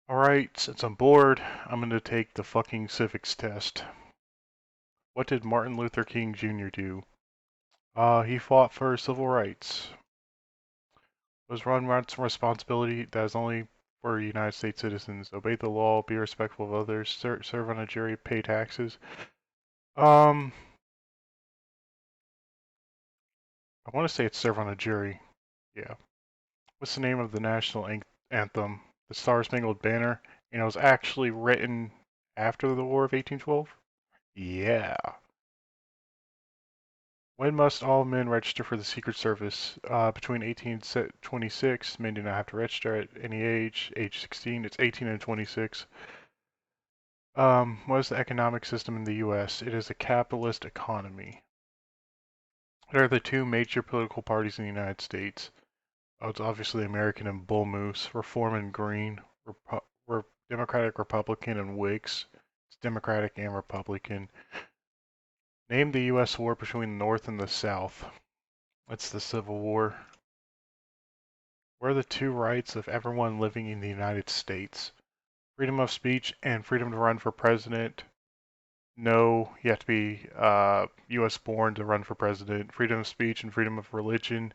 Alright, since I'm bored, I'm gonna take the fucking civics test. What did Martin Luther King Jr. do? He fought for civil rights. Was run rights and responsibility that is only for United States citizens. Obey the law, be respectful of others, serve on a jury, pay taxes. I want to say it's serve on a jury. Yeah. What's the name of the national anthem? The Star Spangled Banner. And it was actually written after the War of 1812? Yeah. When must all men register for the Secret Service? Between 18 and 26, men do not have to register at any age. Age 16, it's 18 and 26. What is the economic system in the U.S.? It is a capitalist economy. What are the two major political parties in the United States? Oh, it's obviously American and Bull Moose. Reform and Green. Democratic, Republican, and Whigs. It's Democratic and Republican. Name the U.S. war between the North and the South. It's the Civil War. What are the two rights of everyone living in the United States? Freedom of speech and freedom to run for president. No, you have to be U.S. born to run for president. Freedom of speech and freedom of religion.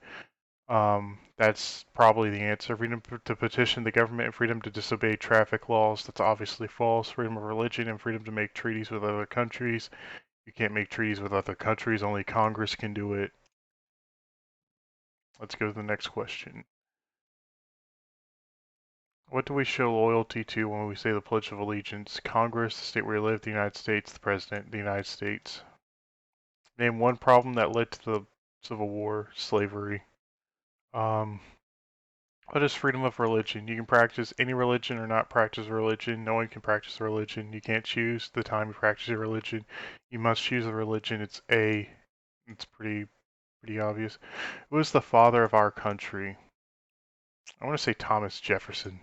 That's probably the answer. Freedom to petition the government and freedom to disobey traffic laws. That's obviously false. Freedom of religion and freedom to make treaties with other countries. You can't make treaties with other countries. Only Congress can do it. Let's go to the next question. What do we show loyalty to when we say the Pledge of Allegiance? Congress, the state where we live, the United States, the President, the United States. Name one problem that led to the Civil War, slavery. Um, what is freedom of religion? You can practice any religion or not practice religion. No one can practice a religion. You can't choose the time you practice your religion. You must choose a religion. It's A. It's pretty obvious. Who is the father of our country? I want to say Thomas Jefferson.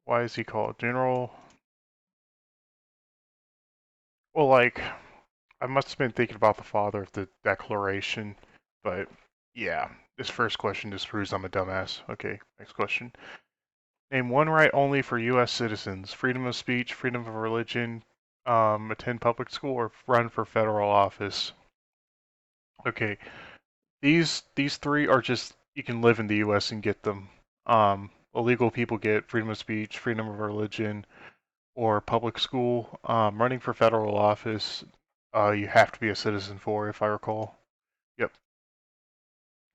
Why is he called General? Well, like, I must have been thinking about the father of the Declaration, but yeah, this first question just proves I'm a dumbass. Okay, next question. Name one right only for U.S. citizens: freedom of speech, freedom of religion, attend public school, or run for federal office. Okay, these three are just you can live in the U.S. and get them. Illegal people get freedom of speech, freedom of religion, or public school. Running for federal office, you have to be a citizen for, if I recall. Yep.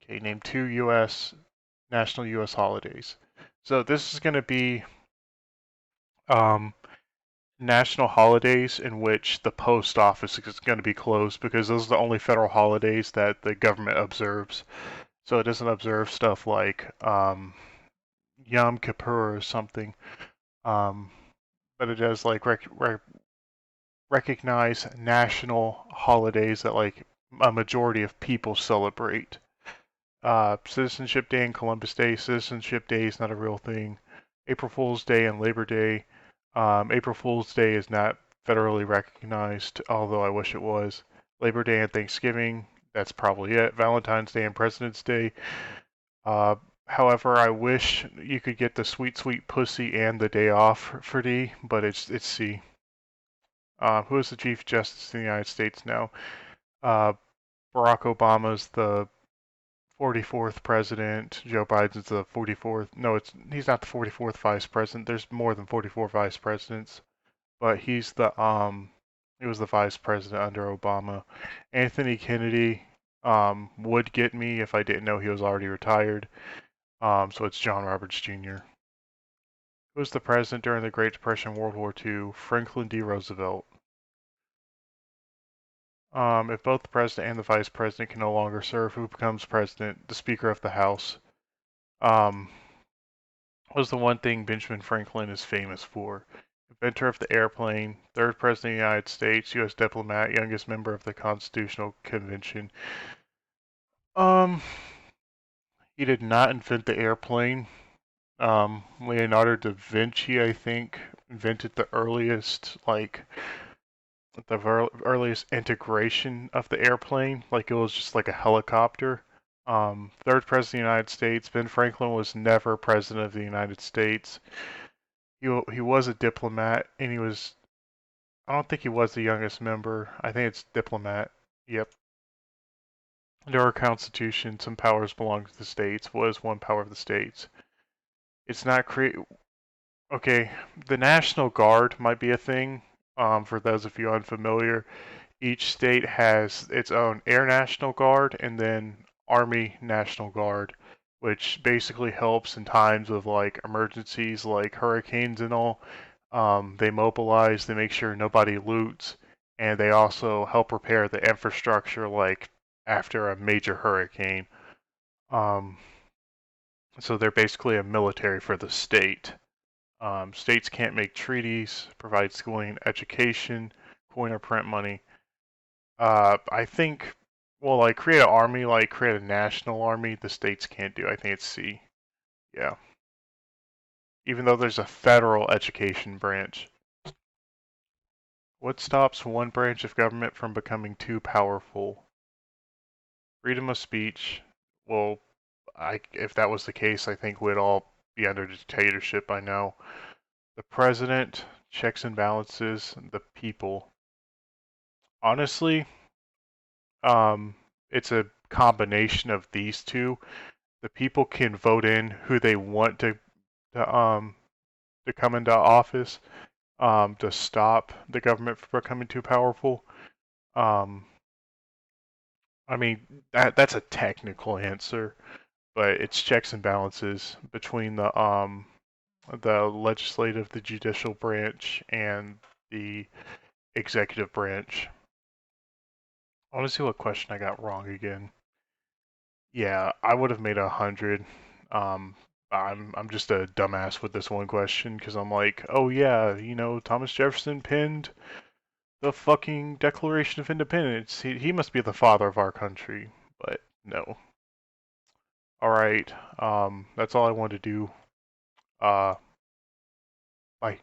Okay, name two U.S. national U.S. holidays. So this is going to be um, national holidays in which the post office is going to be closed because those are the only federal holidays that the government observes. So it doesn't observe stuff like Yom Kippur or something, um, but it does like recognize national holidays that like a majority of people celebrate. Citizenship Day and Columbus Day. Citizenship Day is not a real thing. April Fool's Day and Labor Day. April Fool's Day is not federally recognized, although I wish it was. Labor Day and Thanksgiving, that's probably it. Valentine's Day and President's Day. Uh, However, I wish you could get the sweet, sweet pussy and the day off for D, but it's C. Who is the Chief Justice in the United States now? Uh, Barack Obama's the 44th president. Joe Biden's the 44th. No, he's not the 44th vice president. There's more than 44 vice presidents, but he was the vice president under Obama. Anthony Kennedy would get me if I didn't know he was already retired. So it's John Roberts Jr. Who was the president during the Great Depression, World War II? Franklin D. Roosevelt. If both the president and the vice president can no longer serve, who becomes president? The Speaker of the House. Um, was the one thing Benjamin Franklin is famous for? Inventor of the airplane, third president of the United States, U.S. diplomat, youngest member of the Constitutional Convention. Um, he did not invent the airplane. Leonardo da Vinci, I think, invented the earliest, like, earliest integration of the airplane. Like, it was just like a helicopter. Third president of the United States. Ben Franklin was never president of the United States. He was a diplomat, and he was. I don't think he was the youngest member. I think it's diplomat. Yep. Under our Constitution, some powers belong to the states. What is one power of the states? It's not create. Okay, the National Guard might be a thing. For those of you unfamiliar, each state has its own Air National Guard and then Army National Guard, which basically helps in times of like emergencies, like hurricanes and all. They mobilize, they make sure nobody loots, and they also help repair the infrastructure, like after a major hurricane. Um, so they're basically a military for the state. States can't make treaties, provide schooling, education, coin or print money. I think, well, like create an army, like create a national army, the states can't do. I think it's C. Yeah. Even though there's a federal education branch. What stops one branch of government from becoming too powerful? Freedom of speech. Well, if that was the case, I think we'd all be under dictatorship by now. The president, checks and balances, the people. Honestly, um, it's a combination of these two. The people can vote in who they want to um to come into office, to stop the government from becoming too powerful. Um, I mean that's a technical answer, but it's checks and balances between the legislative, the judicial branch, and the executive branch. I want to see what question I got wrong again. Yeah, I would have made 100. Um, I'm just a dumbass with this one question because I'm like, oh yeah, Thomas Jefferson penned the fucking Declaration of Independence. He must be the father of our country, but no. All right, that's all I wanted to do. Uh, bye.